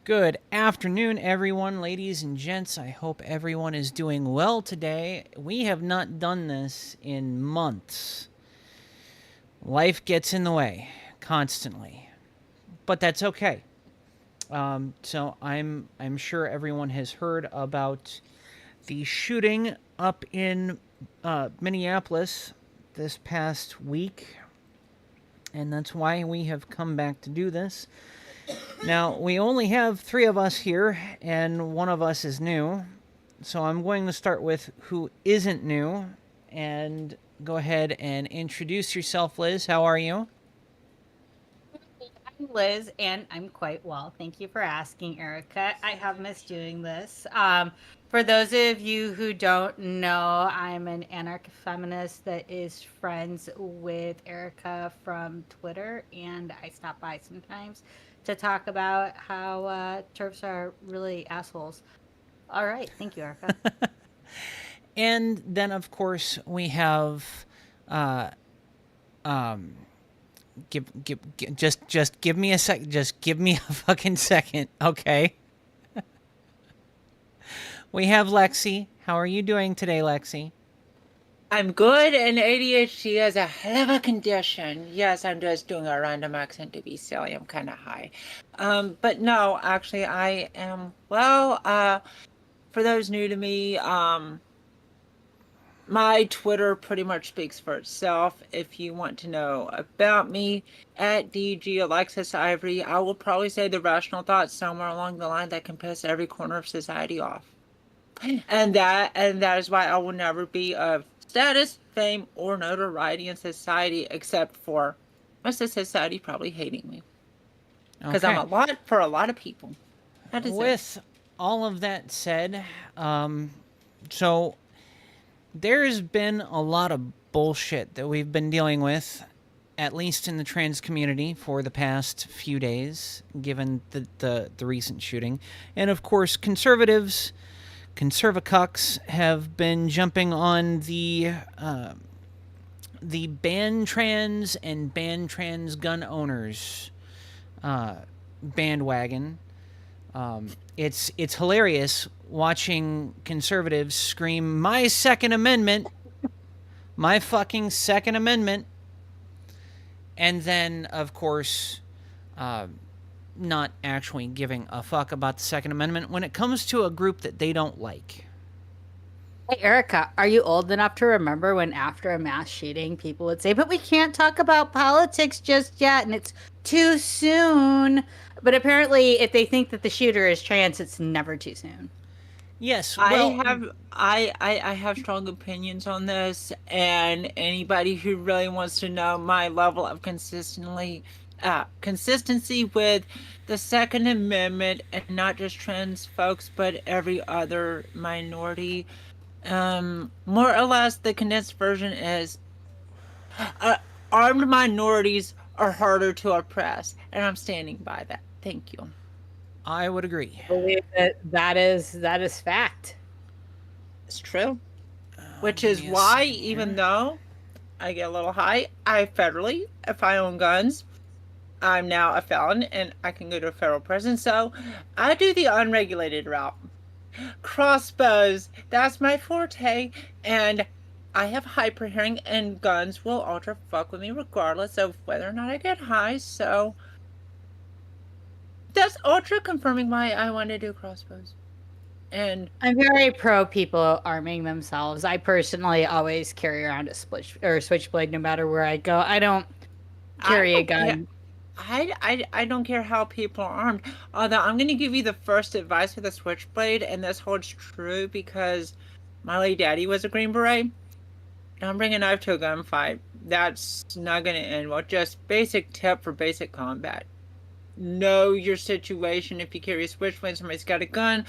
Good afternoon, everyone, ladies and gents. I hope everyone is doing well today. We have not done this in months. Life gets in the way constantly, but that's okay. So I'm sure everyone has heard about the shooting up in Minneapolis this past week, and that's why we have come back to do this. Now, we only have three of us here, and one of us is new. So I'm going to start with who isn't new, and go ahead and introduce yourself, Liz. How are you? I'm Liz, and I'm quite well. Thank you for asking, Erica. I have missed doing this. For those of you who don't know, I'm an anarcho-feminist that is friends with Erica from Twitter, and I stop by sometimes to talk about how TERFs are really assholes. All right, thank you, Erica. And then, of course, we have uh, um, just give me a sec. Just give me a fucking second, okay? We have Lexi. How are you doing today, Lexi? I'm good, and ADHD is a hell of a condition. Yes, I'm just doing a random accent to be silly. I'm kind of high. But no, actually, I am well. For those new to me, my Twitter pretty much speaks for itself. If you want to know about me, at DG Alexis Ivory, I will probably say the rational thoughts somewhere along the line that can piss every corner of society off. And that is why I will never be of status, fame, or notoriety in society, except for most of society probably hating me because I'm Okay. a lot for a lot of people. That is it. With all of that said, so there's been a lot of bullshit that we've been dealing with, at least in the trans community, for the past few days, given the recent shooting. And of course, conservacucks have been jumping on the ban trans and ban trans gun owners bandwagon. It's hilarious watching conservatives scream, "My Second Amendment, my fucking Second Amendment," and then, of course, not actually giving a fuck about the Second Amendment when it comes to a group that they don't like. Hey, Erica, are you old enough to remember when after a mass shooting, people would say, but we can't talk about politics just yet, and it's too soon. But apparently, if they think that the shooter is trans, it's never too soon. Yes, I well, have I have strong opinions on this, and anybody who really wants to know my level of consistency with the Second Amendment, and not just trans folks, but every other minority. More or less, the condensed version is uh, armed minorities are harder to oppress, and I'm standing by that. Thank you. I would agree. I believe that is fact. It's true. Which Give is me a why, second even here. though I get a little high, if I own guns, I'm now a felon and I can go to a federal prison. So I do the unregulated route. Crossbows, that's my forte. And I have hyper hearing, and guns will ultra fuck with me regardless of whether or not I get high. So that's ultra confirming why I want to do crossbows. And I'm very pro people arming themselves. I personally always carry around a switchblade no matter where I go. I don't I carry a don't care. gun. I don't care how people are armed. Although I'm going to give you the first advice with a switchblade, and this holds true because my late daddy was a Green Beret. Don't bring a knife to a gunfight. That's not going to end well. Just basic tip for basic combat. Know your situation. If you carry a switchblade, somebody's got a gun.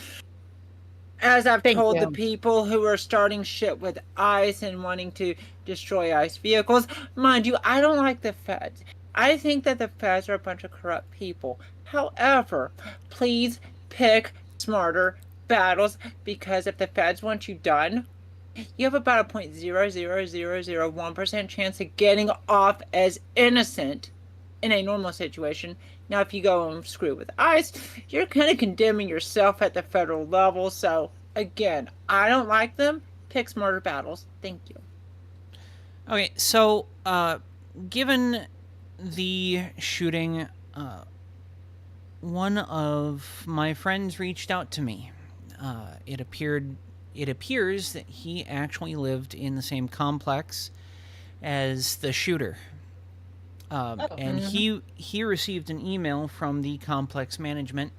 As I've Thank told the you. people who are starting shit with ICE and wanting to destroy ICE vehicles, mind you, I don't like the feds. I think that the feds are a bunch of corrupt people. However, please pick smarter battles, because if the feds want you done, you have about a 0.00001% chance of getting off as innocent in a normal situation. Now, if you go and screw with ICE, you're kind of condemning yourself at the federal level. So, again, I don't like them. Pick smarter battles. Thank you. Okay, so given the shooting, one of my friends reached out to me. It appears that he actually lived in the same complex as the shooter. And he received an email from the complex management,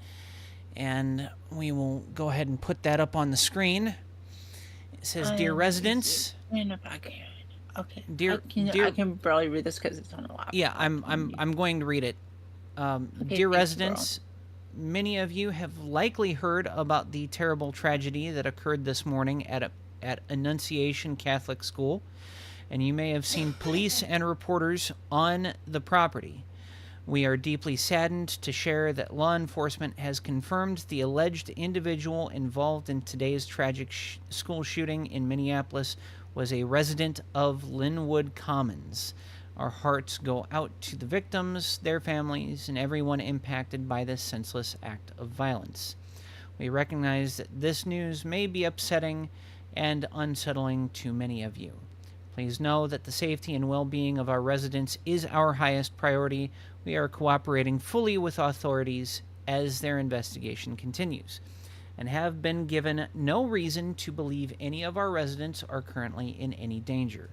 and we will go ahead and put that up on the screen. It says, "Dear residents." And if I can, okay. Dear, I can barely read this because it's on a laptop. Yeah, I'm going to read it. Okay, Dear residents, many of you have likely heard about the terrible tragedy that occurred this morning at Annunciation Catholic School, and you may have seen police and reporters on the property. We are deeply saddened to share that law enforcement has confirmed the alleged individual involved in today's tragic school shooting in Minneapolis was a resident of Linwood Commons. Our hearts go out to the victims, their families, and everyone impacted by this senseless act of violence. We recognize that this news may be upsetting and unsettling to many of you. Please know that the safety and well-being of our residents is our highest priority. We are cooperating fully with authorities as their investigation continues, and have been given no reason to believe any of our residents are currently in any danger.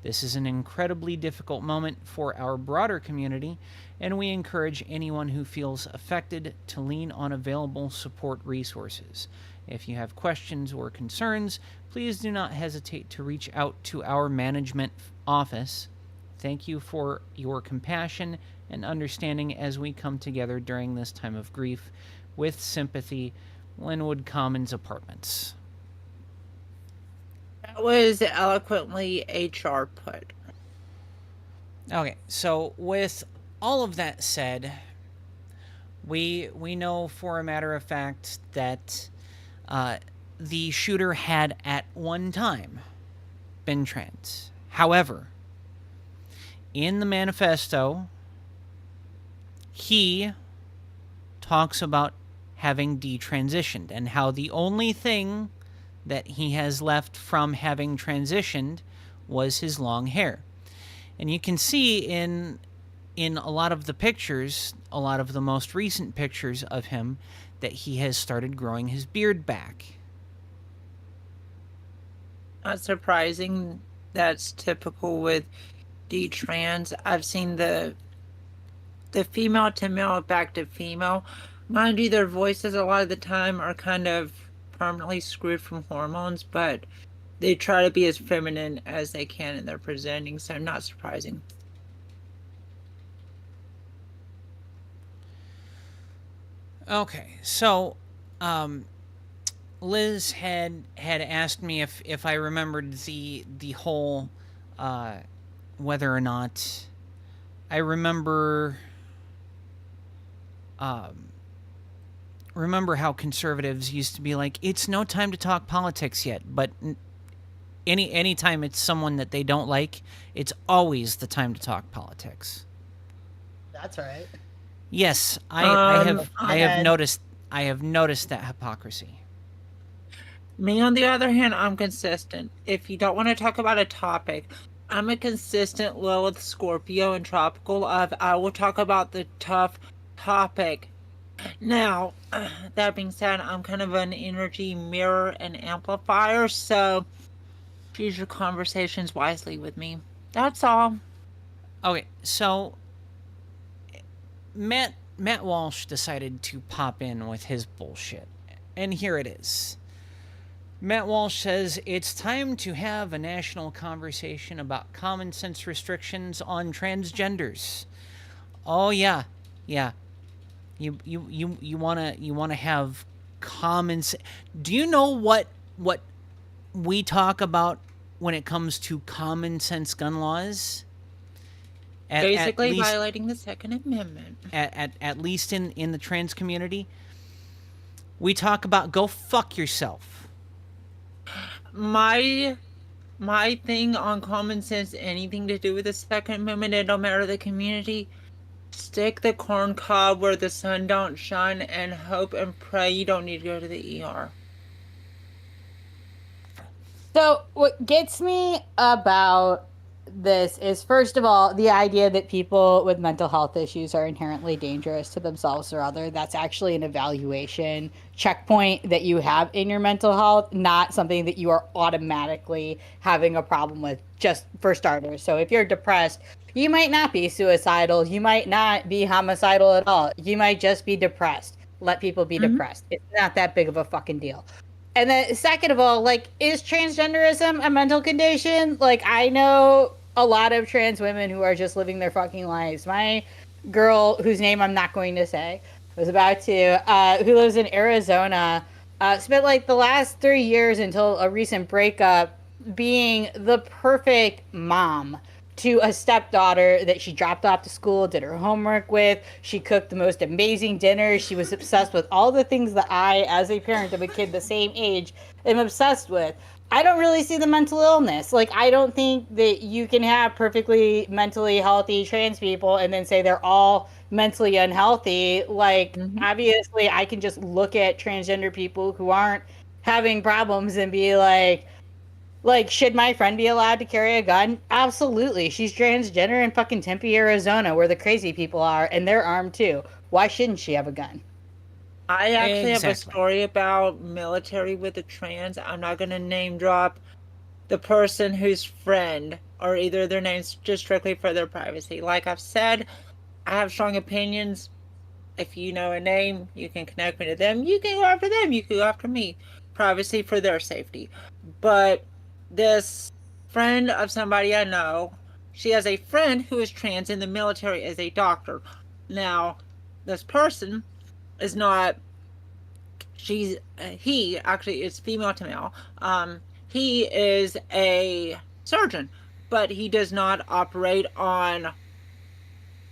This is an incredibly difficult moment for our broader community, and we encourage anyone who feels affected to lean on available support resources. If you have questions or concerns, please do not hesitate to reach out to our management office. Thank you for your compassion and understanding as we come together during this time of grief. With sympathy, Linwood Commons Apartments. That was eloquently HR put. Okay, so with all of that said, we know for a matter of fact that the shooter had at one time been trans. However, in the manifesto, he talks about having detransitioned and how the only thing that he has left from having transitioned was his long hair. And you can see in a lot of the pictures, a lot of the most recent pictures of him, that he has started growing his beard back. Not surprising. That's typical with detrans. I've seen the female to male back to female. Mind you, their voices a lot of the time are kind of permanently screwed from hormones, but they try to be as feminine as they can in their presenting, so not surprising. Okay, so Liz had asked me if I remembered the whole whether or not I remember how conservatives used to be like, it's no time to talk politics yet, but any time it's someone that they don't like, it's always the time to talk politics. That's right. Yes, I have noticed that hypocrisy. Me, on the other hand, I'm consistent. If you don't want to talk about a topic, I'm a consistent Lilith Scorpio and tropical of I will talk about the tough topic. Now, that being said, I'm kind of an energy mirror and amplifier, so choose your conversations wisely with me. That's all. Okay, so Matt Walsh decided to pop in with his bullshit, and here it is. Matt Walsh says it's time to have a national conversation about common sense restrictions on transgenders. Oh yeah. You wanna have common sense. Do you know what we talk about when it comes to common sense gun laws? Basically violating the Second Amendment. At least in the trans community, we talk about go fuck yourself. My thing on common sense, anything to do with the Second Amendment, it don't matter the community, stick the corn cob where the sun don't shine and hope and pray you don't need to go to the ER. So, what gets me about this is, first of all, the idea that people with mental health issues are inherently dangerous to themselves or other. That's actually an evaluation checkpoint that you have in your mental health, not something that you are automatically having a problem with, just for starters. So, if you're depressed, you might not be suicidal. You might not be homicidal at all. You might just be depressed. Let people be depressed. It's not that big of a fucking deal. And then, second of all, like, is transgenderism a mental condition? Like, I know a lot of trans women who are just living their fucking lives. My girl, whose name I'm not going to say, was about to, who lives in Arizona, spent like the last 3 years until a recent breakup being the perfect mom to a stepdaughter that she dropped off to school, did her homework with. She cooked the most amazing dinners. She was obsessed with all the things that I, as a parent of a kid the same age, am obsessed with. I don't really see the mental illness. Like, I don't think that you can have perfectly mentally healthy trans people and then say they're all mentally unhealthy. Like, obviously, I can just look at transgender people who aren't having problems and be like, should my friend be allowed to carry a gun? Absolutely. She's transgender in fucking Tempe, Arizona, where the crazy people are, and they're armed too. Why shouldn't she have a gun? I actually have a Exactly. story about military with the trans. I'm not going to name drop the person whose friend or either their names just strictly for their privacy. Like I've said, I have strong opinions. If you know a name, you can connect me to them. You can go after them. You can go after me. Privacy for their safety. But this friend of somebody I know, she has a friend who is trans in the military as a doctor. Now, this person is not, he actually is female to male. He is a surgeon, but he does not operate on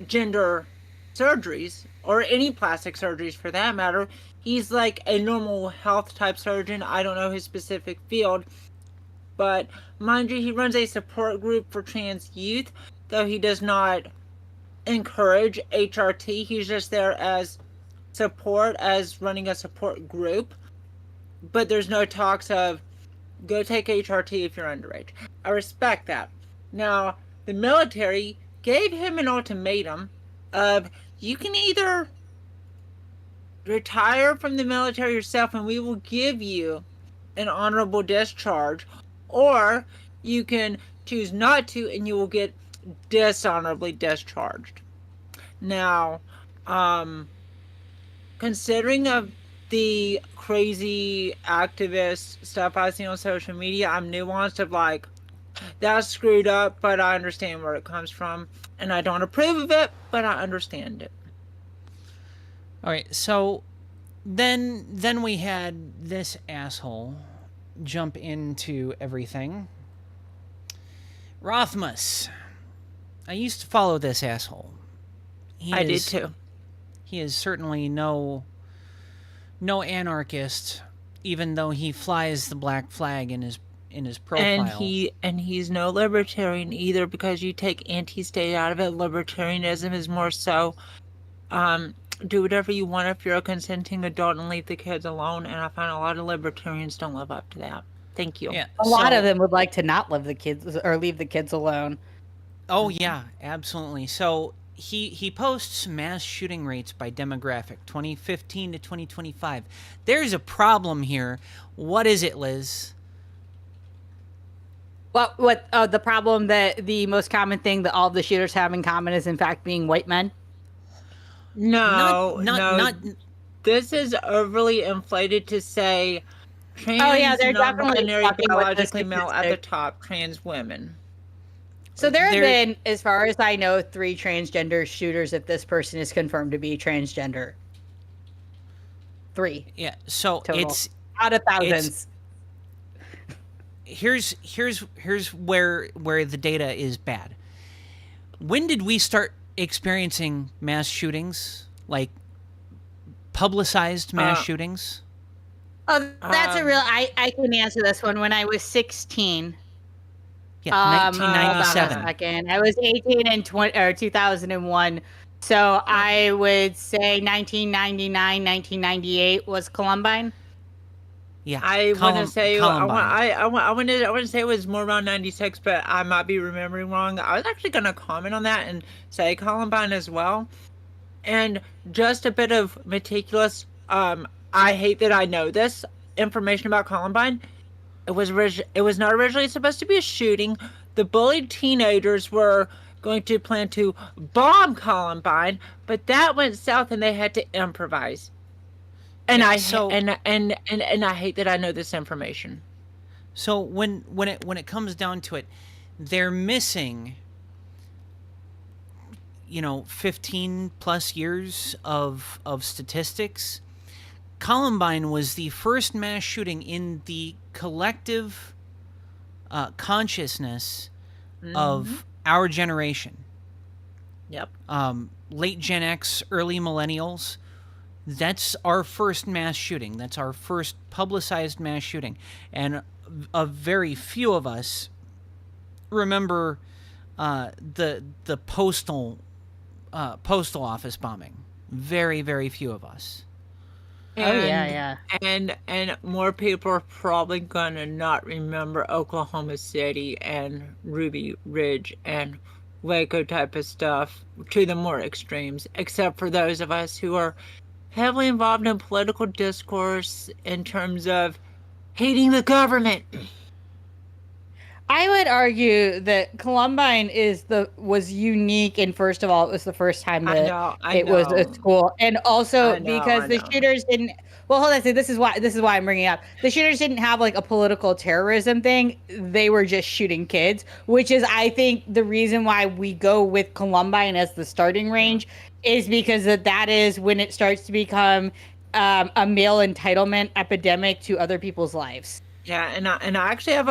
gender surgeries or any plastic surgeries for that matter. He's like a normal health type surgeon. I don't know his specific field, but mind you, he runs a support group for trans youth, though he does not encourage HRT. He's just there as support, as running a support group. But there's no talks of go take HRT if you're underage. I respect that. Now, the military gave him an ultimatum of you can either retire from the military yourself and we will give you an honorable discharge, or you can choose not to and you will get dishonorably discharged. Now, considering of the crazy activist stuff I see on social media, I'm nuanced of like, that's screwed up, but I understand where it comes from. And I don't approve of it, but I understand it. All right, so then we had this asshole jump into everything. Rothmus. I used to follow this asshole. I did too. He is certainly no anarchist, even though he flies the black flag in his profile. And he's no libertarian either, because you take anti-state out of it. Libertarianism is more so do whatever you want if you're a consenting adult and leave the kids alone. And I find a lot of libertarians don't live up to that. Thank you. Yeah, A lot of them would like to not leave the kids alone. Oh yeah, absolutely. So he posts mass shooting rates by demographic 2015 to 2025. There's a problem here. What is it, Liz? What the problem that the most common thing that all the shooters have in common is in fact being white men? No, not this is overly inflated to say trans, they're definitely non-binary, fucking with the biologically male at the statistic. top, trans women. So there have been, as far as I know, 3 transgender shooters if this person is confirmed to be transgender. 3 Yeah, so total. it's out of thousands. here's where the data is bad. When did we start experiencing mass shootings, like publicized mass shootings? Oh, that's a real. I can answer this one. When I was 16. Yeah, Hold on a 1997. second. I was 18 in 2001. So I would say 1999, 1998 was Columbine. Yeah, I want to say Columbine. I want to say it was more around 96, but I might be remembering wrong. I was actually going to comment on that and say Columbine as well. And just a bit of meticulous I hate that I know this information about Columbine. It was not originally supposed to be a shooting. The bullied teenagers were going to plan to bomb Columbine, but that went south and they had to improvise. And Yeah, I so and I hate that I know this information. so when it comes down to it, they're missing 15 plus years of statistics. Columbine was the first mass shooting in the collective consciousness Hmm. of our generation. Yep. Late Gen X, early millennials. That's our first mass shooting. That's our first publicized mass shooting. And a very few of us remember the postal office bombing. Very, very few of us. Oh yeah, And yeah. and more people are probably gonna not remember Oklahoma City and Ruby Ridge and Waco type of stuff to the more extremes, except for those of us who are heavily involved in political discourse in terms of hating the government. I would argue that Columbine was unique, and first of all, it was the first time I that know, I it was a know, school, and also I know, because I the know. shooters didn't. Well, hold on. So this is why I'm bringing it up. The shooters didn't have like a political terrorism thing. They were just shooting kids, which is I think the reason why we go with Columbine as the starting Yeah. range is because that is when it starts to become a male entitlement epidemic to other people's lives. Yeah, and I actually have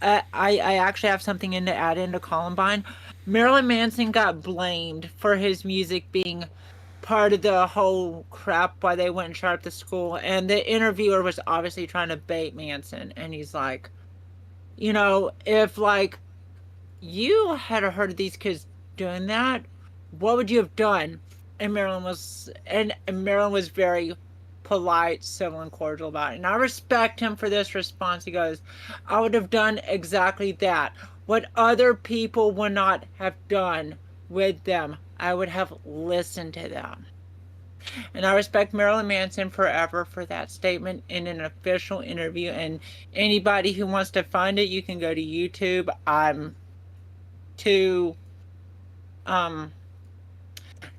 I actually have something in to add into Columbine. Marilyn Manson got blamed for his music being part of the whole crap why they went and shot up the school, and the interviewer was obviously trying to bait Manson, and he's like, if like you had heard of these kids doing that, what would you have done? And Marilyn was very polite, civil, and cordial about it. And I respect him for this response. He goes, I would have done exactly that. What other people would not have done with them. I would have listened to them. And I respect Marilyn Manson forever for that statement in an official interview. And anybody who wants to find it, you can go to YouTube. To um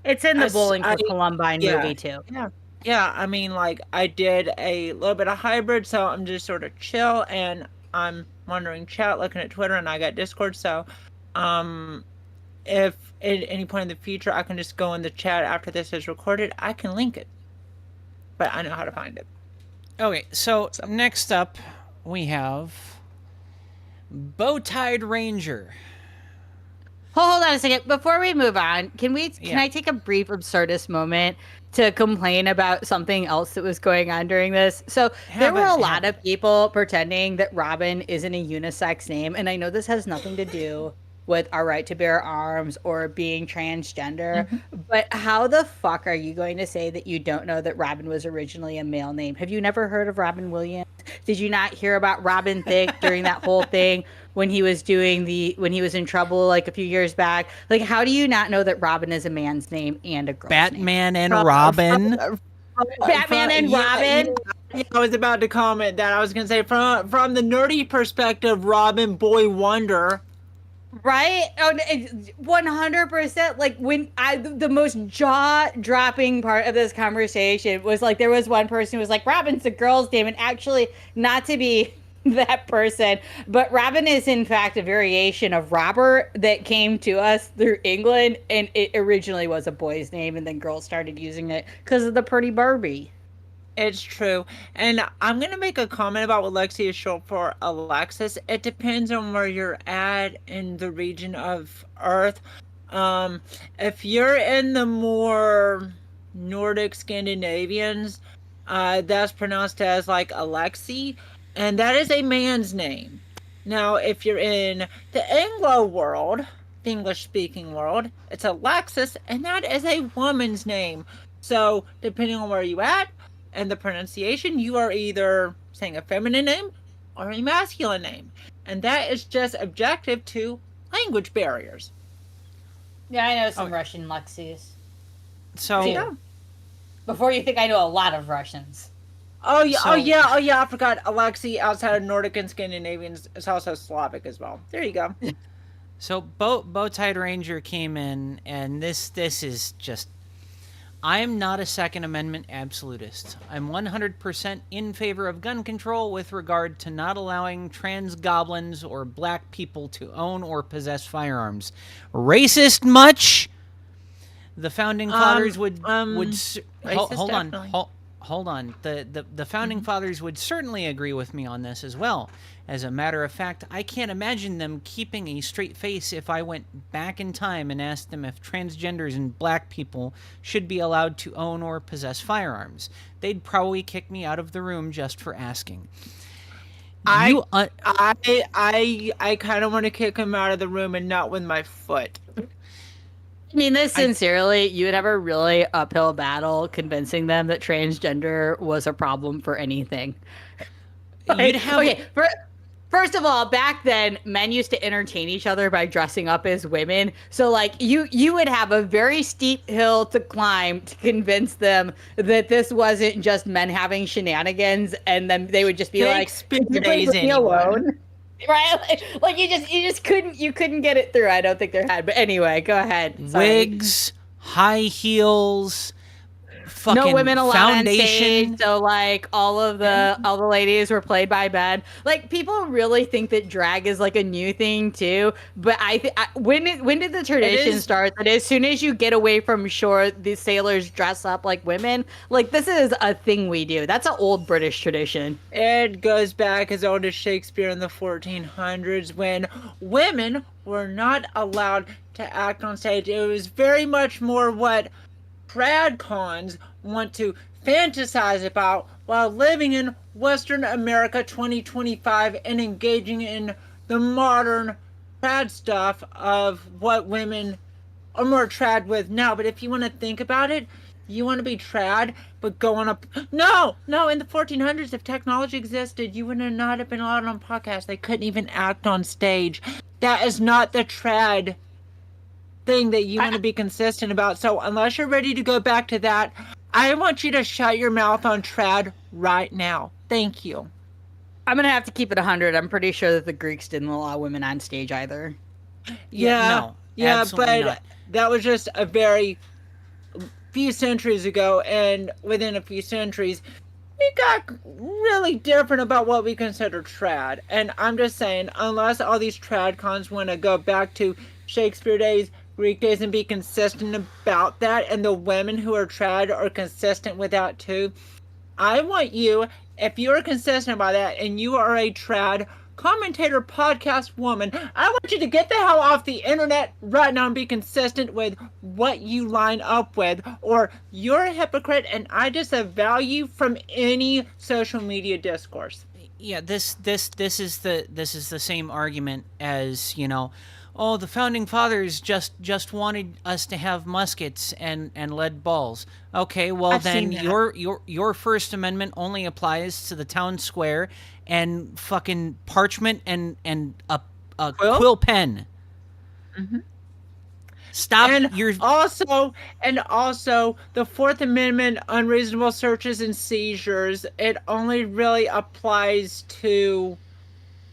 It's in the as Bowling I for Columbine yeah, movie too. yeah, yeah. I mean, like I did a little bit of hybrid, so I'm just sort of chill and I'm monitoring chat, looking at Twitter, and I got Discord. So, um, if at any point in the future I can just go in the chat after this is recorded, I can link it. But I know how to find it. Okay, so So next up we have Bowtied Ranger. Hold on a second. Before we move on, can Yeah. I take a brief absurdist moment to complain about something else that was going on during this? So there Have were it. a Have lot it. of people pretending that Robin isn't a unisex name, and I know this has nothing to do with our right to bear arms or being transgender, mhm. but how the fuck are you going to say that you don't know that Robin was originally a male name? Have you never heard of Robin Williams? Did you not hear about Robin Thicke during that whole thing when he was when he was in trouble like a few years back? Like, how do you not know that Robin is a man's name and a girl's name? Batman and From, Robin. Batman and yeah, Robin, yeah, I was about to comment that. I was gonna say from the nerdy perspective, Robin Boy Wonder. right? Oh, 100%. Like when the most jaw dropping part of this conversation was like there was one person who was like Robin's a girl's name, and actually not to be that person, but Robin is in fact a variation of Robert that came to us through England, and it originally was a boy's name, and then girls started using it because of the pretty Barbie. It's true. And I'm going to make a comment about what Lexi is short for Alexis. It depends on where you're at in the region of Earth. Um, if you're in the more Nordic Scandinavians, that's pronounced as like Alexi, and that is a man's name. Now, if you're in the Anglo world, the English-speaking world. It's Alexis, and that is a woman's name. So, depending on where you at and the pronunciation, you are either saying a feminine name or a masculine name. And that is just objective to language barriers. Yeah, I know some Russian Lexis. So, There you go. Before you think I know a lot of Russians. Oh yeah, So- oh yeah, I forgot. Alexi, outside of Nordic and Scandinavians, is also Slavic as well. There you go. So Bowtied Ranger came in, and this is just. I am not a Second Amendment absolutist. I'm 100% in favor of gun control with regard to not allowing trans goblins or black people to own or possess firearms. Racist much? The founding fathers would racist, hold on. definitely. Hold on. The founding fathers would certainly agree with me on this as well. As a matter of fact, I can't imagine them keeping a straight face if I went back in time and asked them if transgenders and black people should be allowed to own or possess firearms. They'd probably kick me out of the room just for asking. I kind of want to kick him out of the room, and not with my foot. I mean this sincerely, you would have a really uphill battle convincing them that transgender was a problem for anything. You'd have Okay, first of all, back then, men used to entertain each other by dressing up as women. So, like, you would have a very steep hill to climb to convince them that this wasn't just men having shenanigans, and then they would just be like, Shakespeare "Can you please days, leave me anyone." alone?" Right? Like you just couldn't get it through. I don't think there had. But anyway, go ahead. Sorry. wigs, high heels, fucking No women allowed foundation. on stage, so like all the ladies were played by men. Like people really think that drag is like a new thing too, but I think when did the tradition is. start that as soon as you get away from shore, the sailors dress up like women? Like this is a thing we do. That's an old British tradition. It goes back as old as Shakespeare in the 1400s, when women were not allowed to act on stage. It was very much more what trad cons want to fantasize about while living in Western America 2025 and engaging in the modern trad stuff of what women are more trad with now. But if you want to think about it, you want to be trad, but go on a... No! In the 1400s, if technology existed, you would not have been allowed on podcasts. They couldn't even act on stage. That is not the trad thing that you want to be consistent about. So unless you're ready to go back to that, I want you to shut your mouth on trad right now. Thank you. I'm gonna have to keep it 100. I'm pretty sure that the Greeks didn't allow women on stage either. No, absolutely but not. that was just a very few centuries ago, and within a few centuries we got really different about what we consider trad. And I'm just saying, unless all these trad cons want to go back to Shakespeare days, Greek days, and be consistent about that, and the women who are trad are consistent with that too, I want you, if you're consistent about that and you are a trad commentator podcast woman, I want you to get the hell off the internet right now and be consistent with what you line up with, or you're a hypocrite and I disavow you from any social media discourse. Yeah, this is the same argument as, oh, the founding fathers just wanted us to have muskets and lead balls. Okay, well I've then seen that. your First Amendment only applies to the town square and fucking parchment and a quill pen. Stop And your also the Fourth Amendment, unreasonable searches and seizures, it only really applies to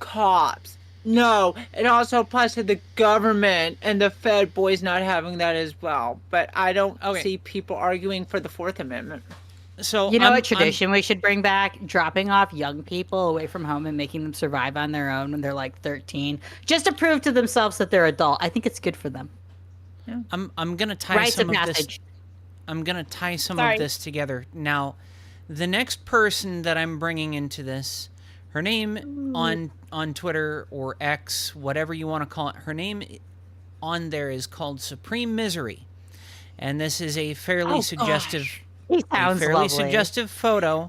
cops. No, it also applies to the government and the Fed boys not having that as well. But I don't see people arguing for the Fourth Amendment. so You know what tradition we should bring back? Dropping off young people away from home and making them survive on their own when they're like 13, just to prove to themselves that they're adult. I think it's good for them. I'm gonna tie Rites some of of this. passage. I'm gonna tie some Sorry. of this together. Now, the next person that I'm bringing into this, her name on Twitter or X, whatever you want to call it, her name on there is called Supreme Misery, and this is a fairly suggestive, He sounds lovely. suggestive photo.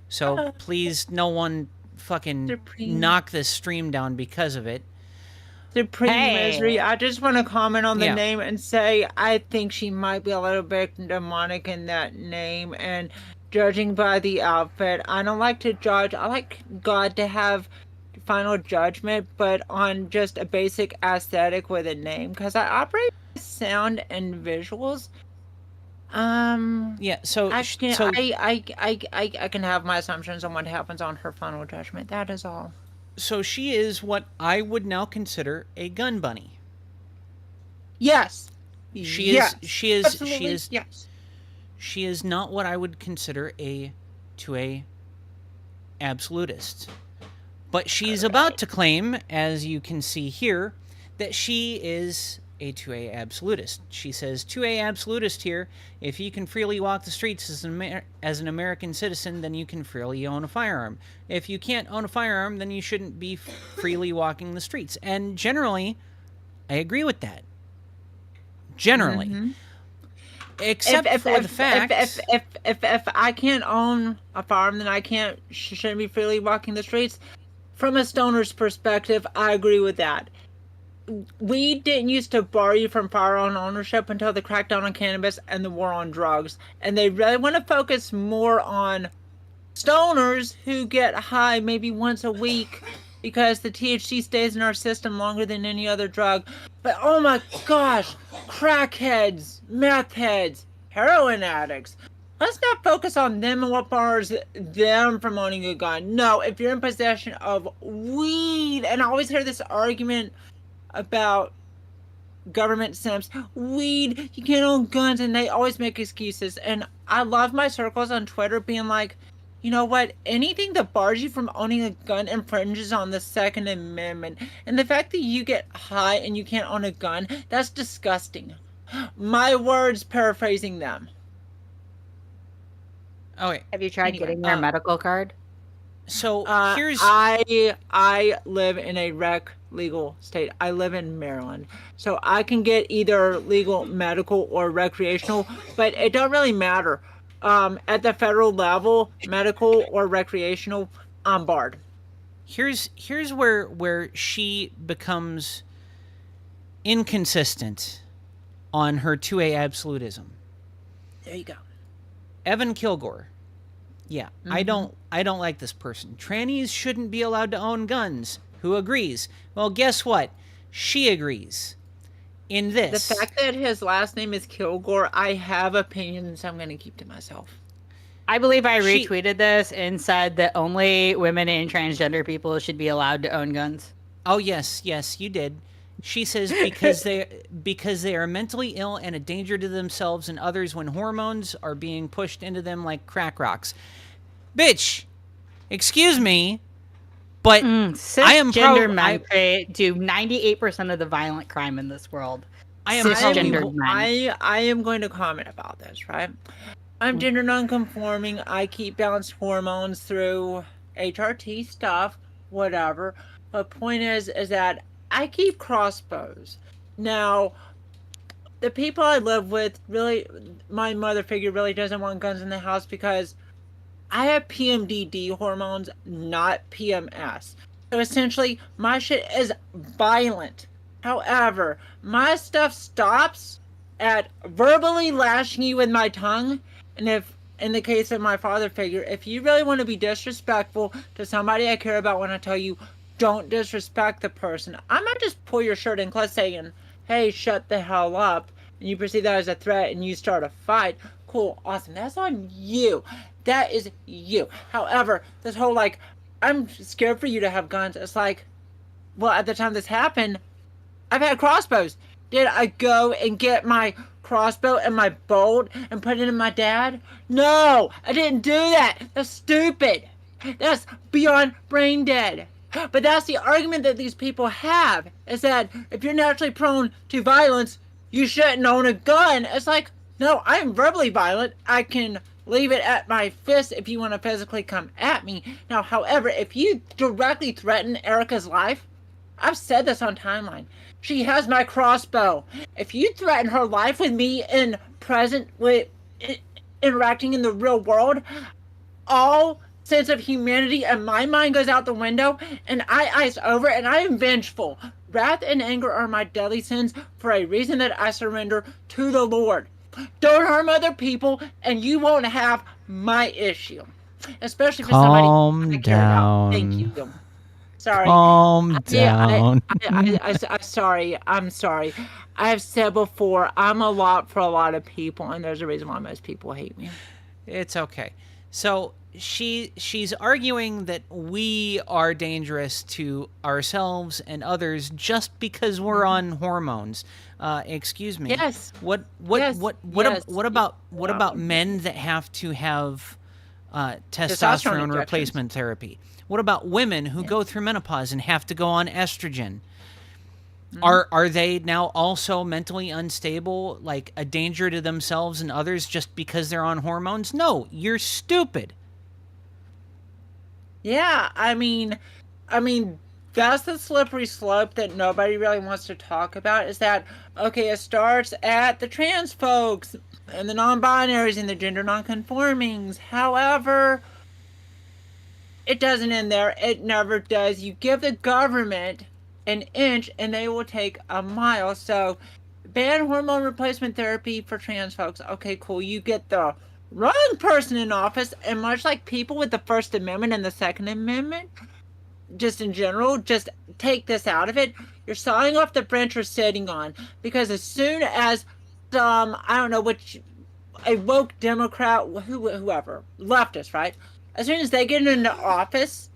So please, no one fucking Supreme. knock this stream down because of it. Supreme Misery. Hey. I just want to comment on the Yeah. name and say I think she might be a little bit demonic in that name. And judging by the outfit, I don't like to judge. I like God to have final judgment, but on just a basic aesthetic with a name, because I operate with sound and visuals. Yeah. So I sh- can so I can have my assumptions on what happens on her final judgment. That is all. so she is what I would now consider a gun bunny. Yes. She is Yes. she is she Absolutely. is Yes. she is not what I would consider a absolutist. But she's about to claim, as you can see here, that she is a 2A absolutist. She says, 2A absolutist here, if you can freely walk the streets as an American citizen, then you can freely own a firearm. If you can't own a firearm, then you shouldn't be freely walking the streets. And generally, I agree with that. Generally. Mm-hmm. Except for the fact... If I can't own a farm, then I shouldn't be freely walking the streets. From a stoner's perspective, I agree with that. We didn't used to bar you from firearm ownership until the crackdown on cannabis and the war on drugs. And they really want to focus more on stoners who get high maybe once a week because the THC stays in our system longer than any other drug. But oh my gosh, crackheads, meth heads, heroin addicts. Let's not focus on them and what bars them from owning a gun. No, if you're in possession of weed, and I always hear this argument about government simps, weed, you can't own guns, and they always make excuses. And I love my circles on Twitter being like, you know what? Anything that bars you from owning a gun infringes on the Second Amendment. And the fact that you get high and you can't own a gun, that's disgusting. My words paraphrasing them. Okay. Have you tried Anyway, getting their medical card? So here's... I live in a rec legal state. I live in Maryland, so I can get either legal medical or recreational, but it don't really matter. At the federal level, medical or recreational, I'm barred. Here's where she becomes inconsistent on her 2A absolutism. There you go. Evan Kilgore. Yeah, Mm-hmm. I don't like this person. Trannies shouldn't be allowed to own guns. Who agrees? Well, guess what? She agrees. In this. The fact that his last name is Kilgore, I have opinions I'm going to keep to myself. I believe I retweeted this and said that only women and transgender people should be allowed to own guns. Oh yes, you did. She says because they are mentally ill and a danger to themselves and others when hormones are being pushed into them like crack rocks. Bitch, excuse me, but I am cisgender men do 98% of the violent crime in this world. I am going to comment about this, right? I'm gender nonconforming. I keep balanced hormones through HRT stuff, whatever. But point is that I keep crossbows. Now, the people I live with really, my mother figure really doesn't want guns in the house because I have PMDD hormones, not PMS. So essentially, my shit is violent. However, my stuff stops at verbally lashing you with my tongue. And if, in the case of my father figure, if you really want to be disrespectful to somebody I care about when I tell you, don't disrespect the person, I might just pull your shirt and close saying, hey, shut the hell up. And you perceive that as a threat and you start a fight. Cool, awesome. That's on you. That is you. However, this whole like, I'm scared for you to have guns. It's like, well, at the time this happened, I've had crossbows. Did I go and get my crossbow and my bolt and put it in my dad? No, I didn't do that. That's stupid. That's beyond brain dead. But that's the argument that these people have, is that if you're naturally prone to violence, you shouldn't own a gun. It's like, no, I'm verbally violent. I can leave it at my fist if you want to physically come at me. Now, however, if you directly threaten Erica's life, I've said this on timeline. She has my crossbow. If you threaten her life with me in present with interacting in the real world, all sense of humanity and my mind goes out the window and I ice over and I am vengeful. Wrath and anger are my deadly sins for a reason that I surrender to the Lord. Don't harm other people, and you won't have my issue. Especially for somebody Calm I care about. Thank down. you. Sorry. Calm Yeah, down. I'm sorry. I'm sorry. I've said before, I'm a lot for a lot of people, and there's a reason why most people hate me. It's okay. So she's arguing that we are dangerous to ourselves and others just because we're on hormones. Excuse me. Yes. What Yes. Yes. what about men that have to have Testosterone testosterone injections. replacement therapy? What about women who go through menopause and have to go on estrogen? Are they now also mentally unstable, like a danger to themselves and others just because they're on hormones? No, you're stupid. Yeah, I mean, that's the slippery slope that nobody really wants to talk about. Is that okay? It starts at the trans folks and the non-binaries and the gender non-conformings. However, it doesn't end there. It never does. You give the government an inch and they will take a mile. So, ban hormone replacement therapy for trans folks. Okay, cool. You get the wrong person in office, and much like people with the First Amendment and the Second Amendment, just in general, just take this out of it. You're sawing off the branch you're sitting on, because as soon as some, I don't know which, a woke Democrat, whoever, leftist, right? As soon as they get into office,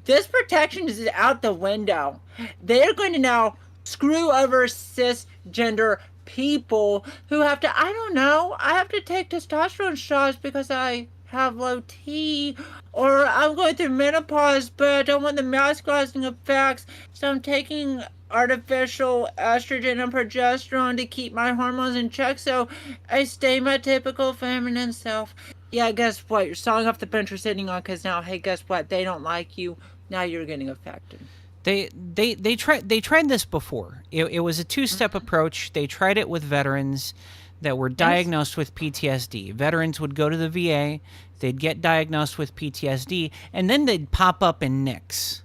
this protection is out the window. They're going to now screw over cisgender people who have to, I don't know, I have to take testosterone shots because I have low T, or I'm going through menopause, but I don't want the masculinizing effects, so I'm taking artificial estrogen and progesterone to keep my hormones in check so I stay my typical feminine self. Yeah, guess what? You're sawing off the bench you're sitting on, because now, hey, guess what? They don't like you. Now you're getting affected. They tried this before. It was a two-step approach. They tried it with veterans that were diagnosed with PTSD. Veterans would go to the VA, they'd get diagnosed with PTSD, and then they'd pop up in NICS.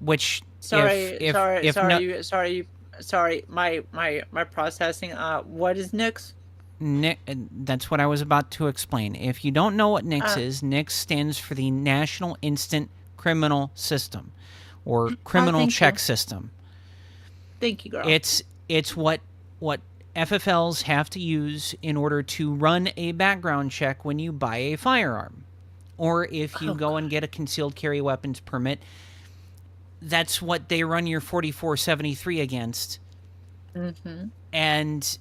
Which Sorry, my processing. What is NICS? That's what I was about to explain. If you don't know what NICS is, NICS stands for the National Instant Criminal System, or Criminal Check System. Thank you, girl. It's what FFLs have to use in order to run a background check when you buy a firearm, or if you go and get a concealed carry weapons permit. That's what they run your 4473 against. Mm-hmm. And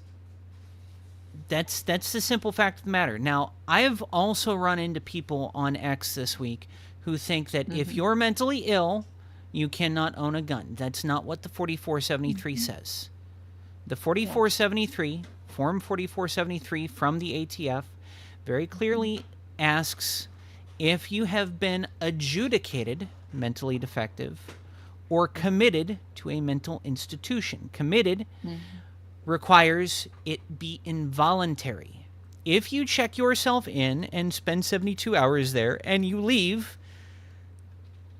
that's the simple fact of the matter. Now, I've also run into people on X this week who think that if you're mentally ill, you cannot own a gun. That's not what the 4473 says. The 4473, Form 4473 from the ATF, very clearly asks if you have been adjudicated mentally defective or committed to a mental institution. Committed requires it be involuntary. If you check yourself in and spend 72 hours there and you leave,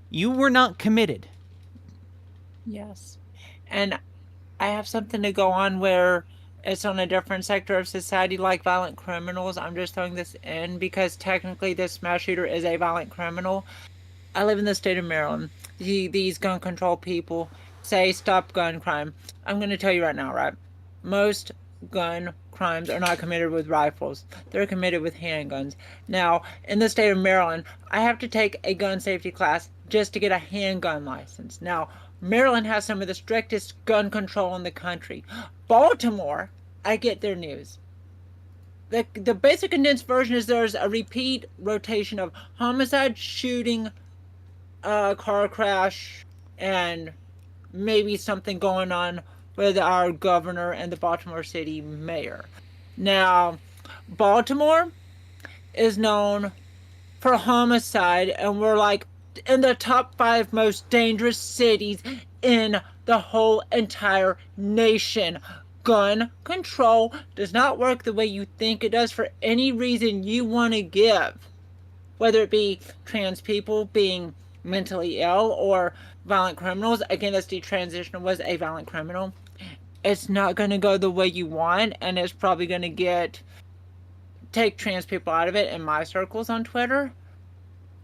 you were not committed. Yes. And I have something to go on where it's on a different sector of society, like violent criminals. I'm just throwing this in because technically this mass shooter is a violent criminal. I live in the state of Maryland. These gun control people say stop gun crime. I'm going to tell you right now, right? Most gun crimes are not committed with rifles. They're committed with handguns. Now, in the state of Maryland, I have to take a gun safety class just to get a handgun license. Now, Maryland has some of the strictest gun control in the country. Baltimore, I get their news. The basic condensed version is there's a repeat rotation of homicide, shooting, car crash, and maybe something going on with our governor and the Baltimore City mayor. Now, Baltimore is known for homicide, and we're like in the top 5 most dangerous cities in the whole entire nation. Gun control does not work the way you think it does for any reason you want to give. Whether it be trans people being mentally ill or violent criminals. Again, this detransitioner was a violent criminal. It's not going to go the way you want, and it's probably going to take trans people out of it in my circles on Twitter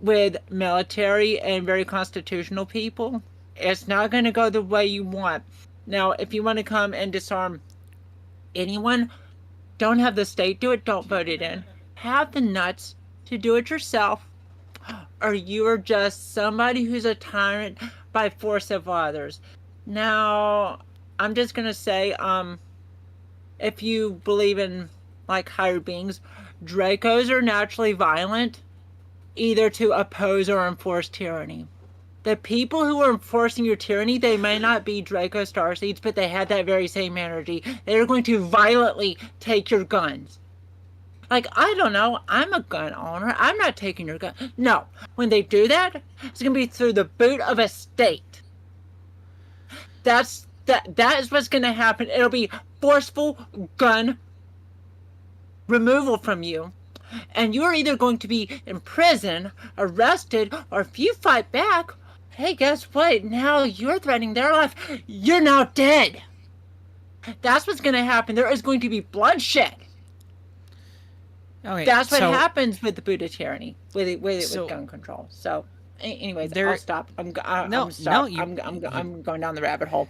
with military and very constitutional people. It's not going to go the way you want. Now, if you want to come and disarm anyone, don't have the state do it, don't vote it in. Have the nuts to do it yourself, or you are just somebody who's a tyrant by force of others. Now, I'm just going to say, if you believe in like higher beings, Dracos are naturally violent, either to oppose or enforce tyranny. The people who are enforcing your tyranny, they may not be Draco Starseeds, but they have that very same energy. They're going to violently take your guns. Like, I don't know, I'm a gun owner. I'm not taking your gun. No, when they do that, it's going to be through the boot of a state. That is what's going to happen. It'll be forceful gun removal from you. And you're either going to be in prison, arrested, or if you fight back, hey, guess what? Now you're threatening their life. You're now dead. That's what's going to happen. There is going to be bloodshed. Okay, that's what happens with the Buddha tyranny, with gun control. So, anyways, I'll stop. I'm going down the rabbit hole.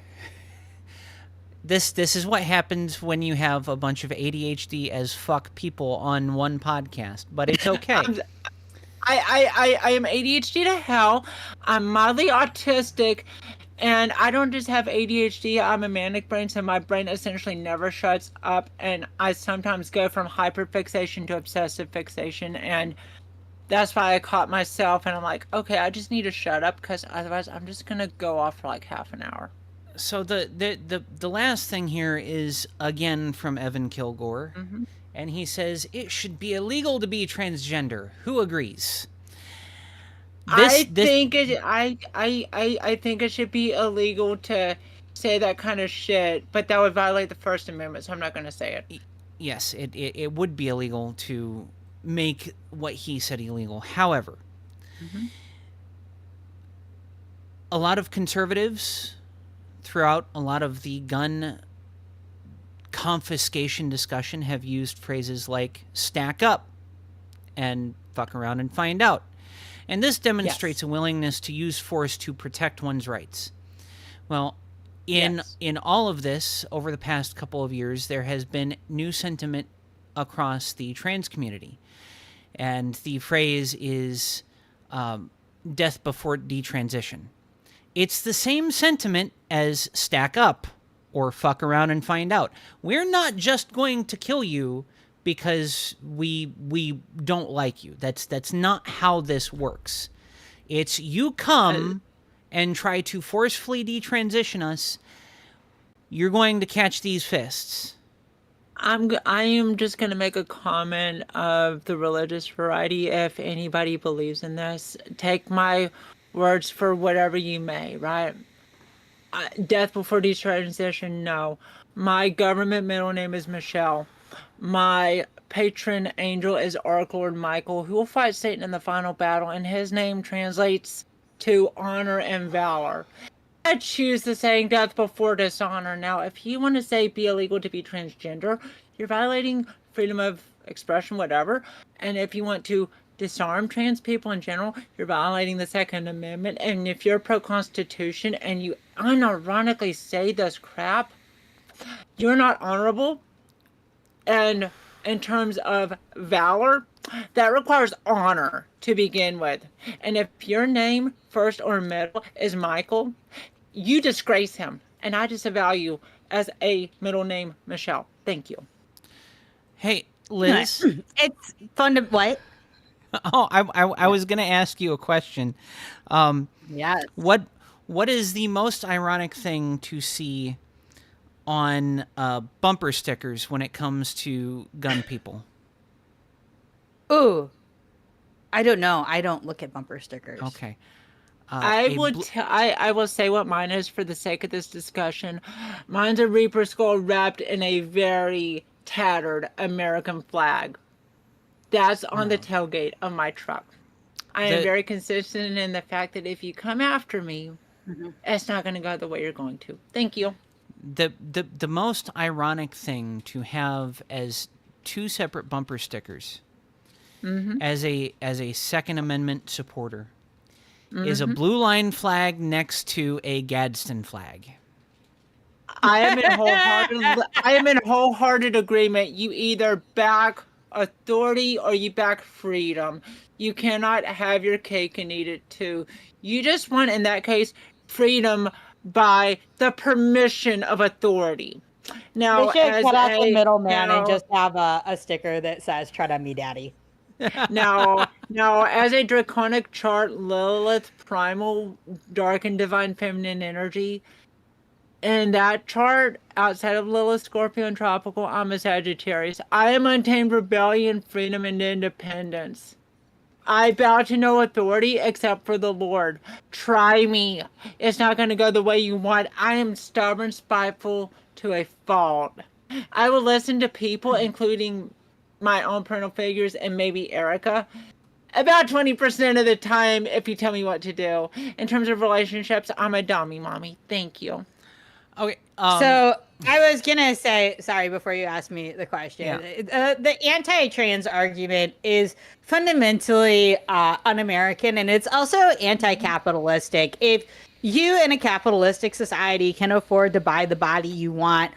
This is what happens when you have a bunch of ADHD as fuck people on one podcast, but it's okay. I am ADHD to hell. I'm mildly autistic, and I don't just have ADHD. I'm a manic brain, so my brain essentially never shuts up, and I sometimes go from hyperfixation to obsessive fixation, and that's why I caught myself, and I'm like, okay, I just need to shut up, because otherwise I'm just going to go off for like half an hour. So the last thing here is, again, from Evan Kilgore, and he says, it should be illegal to be transgender. Who agrees? I think it should be illegal to say that kind of shit, but that would violate the First Amendment, so I'm not going to say it. Yes, it would be illegal to make what he said illegal. However, a lot of conservatives throughout a lot of the gun confiscation discussion have used phrases like stack up and fuck around and find out. And this demonstrates a willingness to use force to protect one's rights. Well, in all of this, over the past couple of years, there has been new sentiment across the trans community. And the phrase is death before detransition. It's the same sentiment as stack up or fuck around and find out. We're not just going to kill you because we don't like you. That's not how this works. It's you come and try to forcefully detransition us, you're going to catch these fists. I am just going to make a comment of the religious variety. If anybody believes in this, take my words for whatever you may, right? Death before detransition, no. My government middle name is Michelle. My patron angel is Archlord Michael, who will fight Satan in the final battle, and his name translates to honor and valor. I choose the saying death before dishonor. Now, if you want to say be illegal to be transgender, you're violating freedom of expression, whatever. And if you want to disarm trans people in general, you're violating the Second Amendment. And if you're pro-Constitution and you unironically say this crap, you're not honorable. And in terms of valor, that requires honor to begin with. And if your name, first or middle, is Michael, you disgrace him. And I disavow you as a middle name, Michelle. Thank you. Hey, Liz. It's fun to what? Oh, I was going to ask you a question. Yes. What is the most ironic thing to see on bumper stickers when it comes to gun people? Ooh, I don't know. I don't look at bumper stickers. Okay. I will say what mine is for the sake of this discussion. Mine's a Reaper skull wrapped in a very tattered American flag. That's on the tailgate of my truck. I am very consistent in the fact that if you come after me, it's not going to go the way you're going to. Thank you. The most ironic thing to have as two separate bumper stickers as a Second Amendment supporter is a blue line flag next to a Gadsden flag. I am in wholehearted agreement. You either back authority or you back freedom. You cannot have your cake and eat it too. You just want, in that case, freedom by the permission of authority. Now, They should as cut out the a middleman and now, just have a sticker that says "Tread on me, Daddy." now, as a draconic chart, Lilith, primal, dark and divine feminine energy. In that chart, outside of Lilith, Scorpio, and Tropical, I'm a Sagittarius. I am untamed rebellion, freedom, and independence. I bow to no authority except for the Lord. Try me. It's not going to go the way you want. I am stubborn, spiteful to a fault. I will listen to people, including my own parental figures and maybe Erica, about 20% of the time if you tell me what to do. In terms of relationships, I'm a dummy mommy. Thank you. Okay. So I was gonna say, sorry, before you asked me the question, the anti-trans argument is fundamentally un-American, and it's also anti-capitalistic. If you in a capitalistic society can afford to buy the body you want,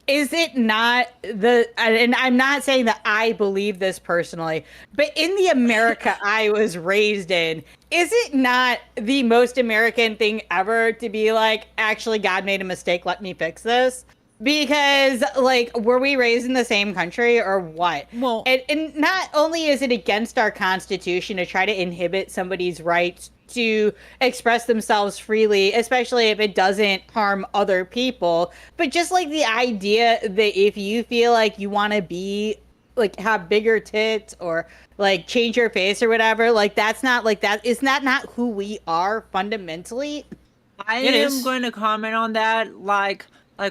is it not and I'm not saying that I believe this personally, but in the America I was raised in, is it not the most American thing ever to be like, actually, God made a mistake, let me fix this? Because, like, were we raised in the same country or what? Well, and not only is it against our Constitution to try to inhibit somebody's rights to express themselves freely, especially if it doesn't harm other people, but just like the idea that if you feel like you want to be like have bigger tits or like change your face or whatever, like that's not like that is not who we are fundamentally. I am going to comment on that, like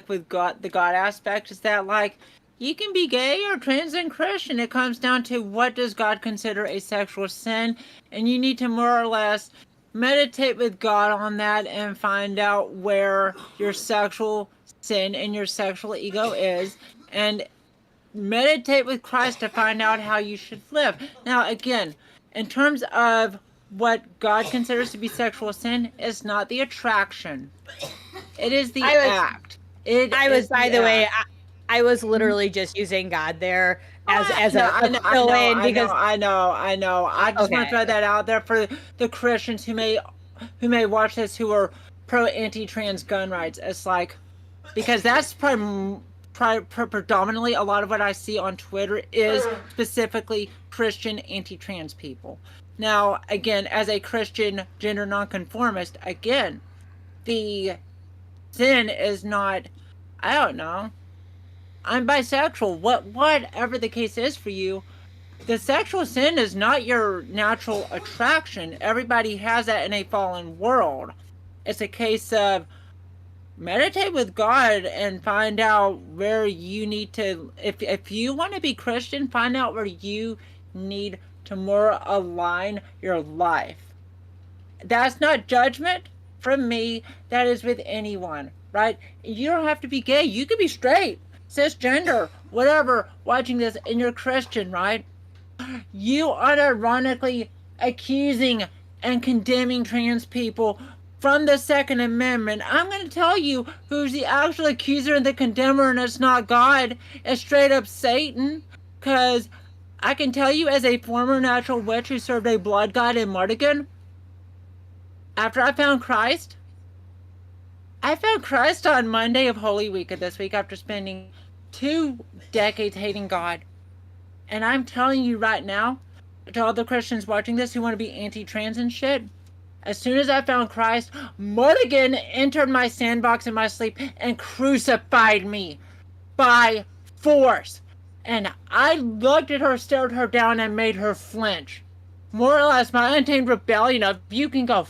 with God, the God aspect is that, like, you can be gay or trans and Christian. It comes down to what does God consider a sexual sin, and you need to more or less meditate with God on that and find out where your sexual sin and your sexual ego is, and meditate with Christ to find out how you should live. Now, again, in terms of what God considers to be sexual sin, it's not the attraction. It is the act. I was literally just using God there as a fill-in because I know. I just want to throw that out there for the Christians who may watch this who are pro anti-trans gun rights. It's like, because that's predominantly a lot of what I see on Twitter is specifically Christian anti-trans people. Now, again, as a Christian gender nonconformist, again, the sin is not, I don't know, I'm bisexual. Whatever the case is for you, the sexual sin is not your natural attraction. Everybody has that in a fallen world. It's a case of meditate with God and find out where you need to, if you want to be Christian, find out where you need to more align your life. That's not judgment from me. That is with anyone, right? You don't have to be gay. You could be straight, cisgender, whatever, watching this, and you're Christian, right? You unironically accusing and condemning trans people from the Second Amendment. I'm going to tell you who's the actual accuser and the condemner, and it's not God. It's straight up Satan. Because I can tell you, as a former natural witch who served a blood god in Mardigan, after I found Christ on Monday of Holy Week of this week after spending 2 decades hating God. And I'm telling you right now, to all the Christians watching this who want to be anti-trans and shit, as soon as I found Christ, Mardigan entered my sandbox in my sleep and crucified me by force. And I looked at her, stared her down, and made her flinch. More or less, my untamed rebellion of, you can go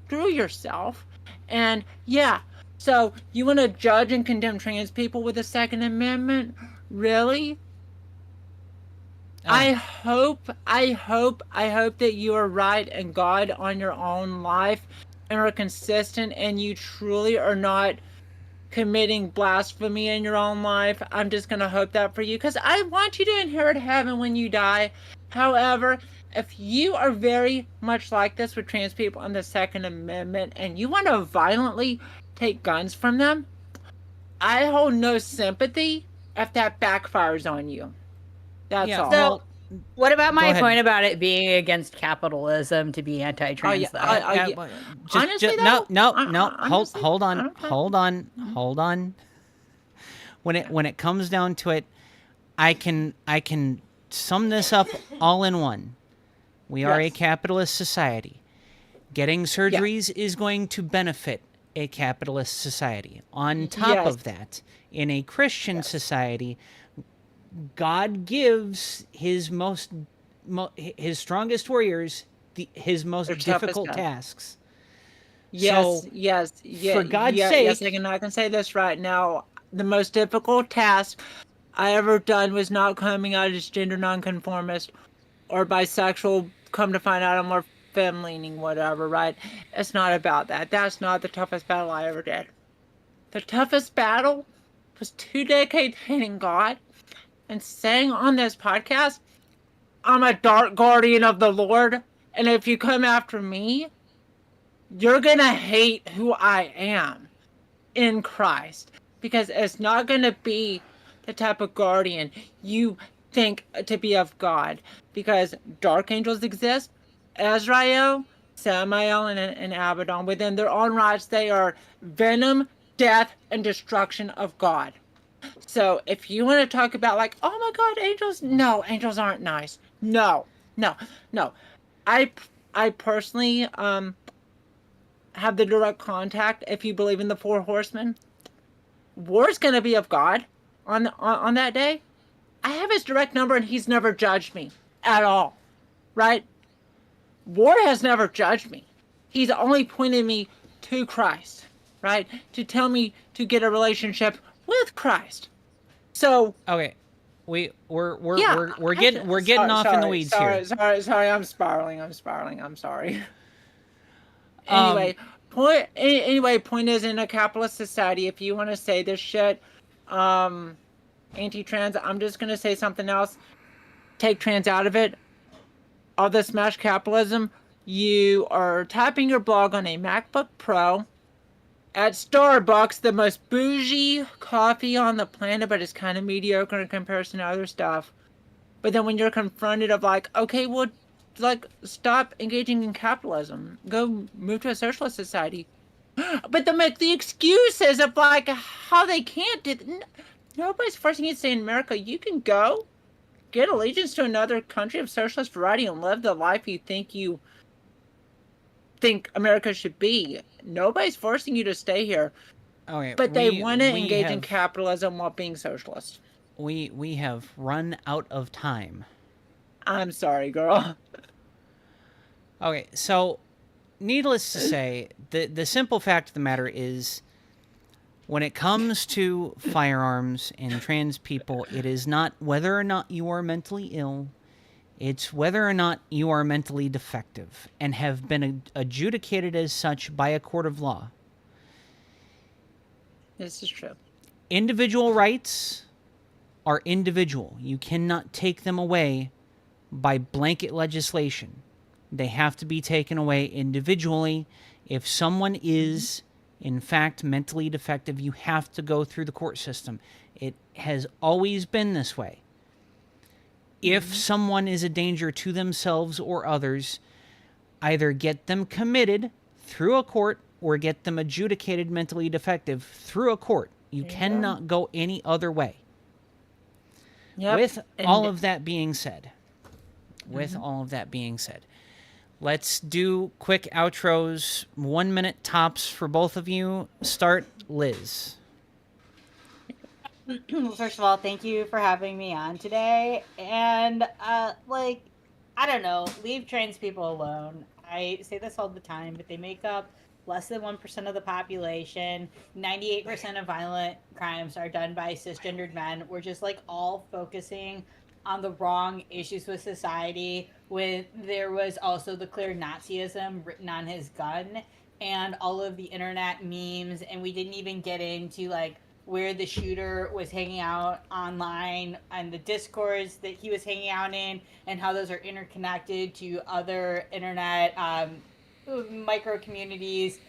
through yourself. And yeah, so you want to judge and condemn trans people with the Second Amendment? Really? Oh, I hope that you are right and God on your own life and are consistent and you truly are not committing blasphemy in your own life. I'm just going to hope that for you because I want you to inherit heaven when you die. However, if you are very much like this with trans people on the Second Amendment and you want to violently take guns from them, I hold no sympathy if that backfires on you. That's yeah. all. So, Well, what about go my ahead. point about it being against capitalism to be Oh yeah, anti-trans, though? yeah. Well, Honestly just no, though, no, no. honestly, Hold I on, don't know. hold on, Mhm. hold on. Yeah. When it comes down to it, I can sum this up all in one. We are a Yes. capitalist society. Getting Yes. surgeries is going to benefit a capitalist society. On top Yes. of that, in a Christian Yes. society, God gives his strongest warriors his Their most toughest difficult guy. tasks. Yes. So, Yes. Yeah. for God's Yeah. Yes. sake, I can say this right now. The most difficult task I ever done was not coming out as gender nonconformist or bisexual. Come to find out, I'm more femme leaning, whatever. Right? It's not about that. That's not the toughest battle I ever did. The toughest battle was 2 decades hating God and saying on this podcast, I'm a dark guardian of the Lord, and if you come after me, you're gonna hate who I am in Christ. Because it's not gonna be the type of guardian you think to be of God. Because dark angels exist, Azrael, Samael, and Abaddon. Within their own rights, they are venom, death, and destruction of God. So if you want to talk about like, oh my God, angels, no, angels aren't nice. No, no, no. I I personally have the direct contact. If you believe in the four horsemen, war's gonna be of God on that day. I have his direct number and he's never judged me at all. Right? War has never judged me. He's only pointed me to Christ. Right? To tell me to get a relationship with Christ. So okay, yeah, we're getting off in the weeds here. sorry. I'm sorry. Um, Anyway, point is in a capitalist society, if you want to say this shit, um, anti-trans, I'm just gonna say something else. Take trans out of it. All this smash capitalism. You are typing your blog on a MacBook Pro at Starbucks, the most bougie coffee on the planet, but it's kind of mediocre in comparison to other stuff. But then when you're confronted of like, okay, well, like stop engaging in capitalism, go move to a socialist society. But they make the excuses of like how they can't do. Nobody's forcing you to stay in America. You can go get allegiance to another country of socialist variety and live the life you think America should be. Nobody's forcing you to stay here, okay, but they we want to we engage in have capitalism while being socialist. we have run out of time. I'm sorry, girl. Okay, so needless to say, the simple fact of the matter is, when it comes to firearms and trans people, it is not whether or not you are mentally ill, it's whether or not you are mentally defective and have been adjudicated as such by a court of law. This is true. Individual rights are individual. You cannot take them away by blanket legislation. They have to be taken away individually. If someone is, in fact, mentally defective, you have to go through the court system. It has always been this way. If someone is a danger to themselves or others, either get them committed through a court or get them adjudicated mentally defective through a court. You cannot go any other way. Yep. With And all of that being said, let's do quick outros, 1 minute tops for both of you. Start, Liz. Well, first of all, thank you for having me on today. And like, I don't know, leave trans people alone. I say this all the time, but they make up less than 1% of the population. 98% of violent crimes are done by cisgendered men. We're just like all focusing on the wrong issues with society when there was also the clear Nazism written on his gun and all of the internet memes, and we didn't even get into like where the shooter was hanging out online and the discords that he was hanging out in and how those are interconnected to other internet micro communities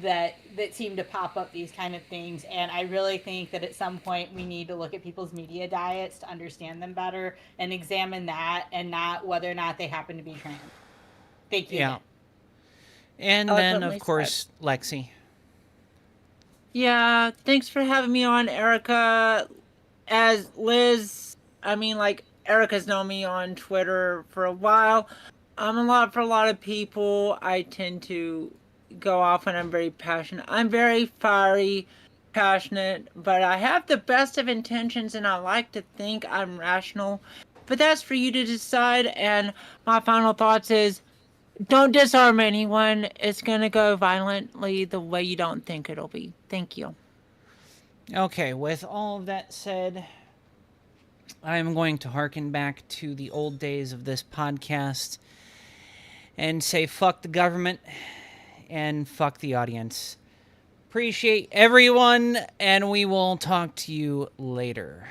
that seem to pop up these kind of things. And I really think that at some point we need to look at people's media diets to understand them better and examine that, and not whether or not they happen to be trans. Thank you. Yeah. And then, of course, Lexi. Yeah, thanks for having me on, Erica. As Liz, I mean, like, Erica's known me on Twitter for a while. For a lot of people, I tend to go off when I'm very passionate. I'm very fiery, passionate, but I have the best of intentions and I like to think I'm rational. But that's for you to decide. And my final thoughts is don't disarm anyone. It's going to go violently the way you don't think it'll be. Thank you. Okay, with all of that said, I'm going to hearken back to the old days of this podcast and say fuck the government and fuck the audience. Appreciate everyone, and we will talk to you later.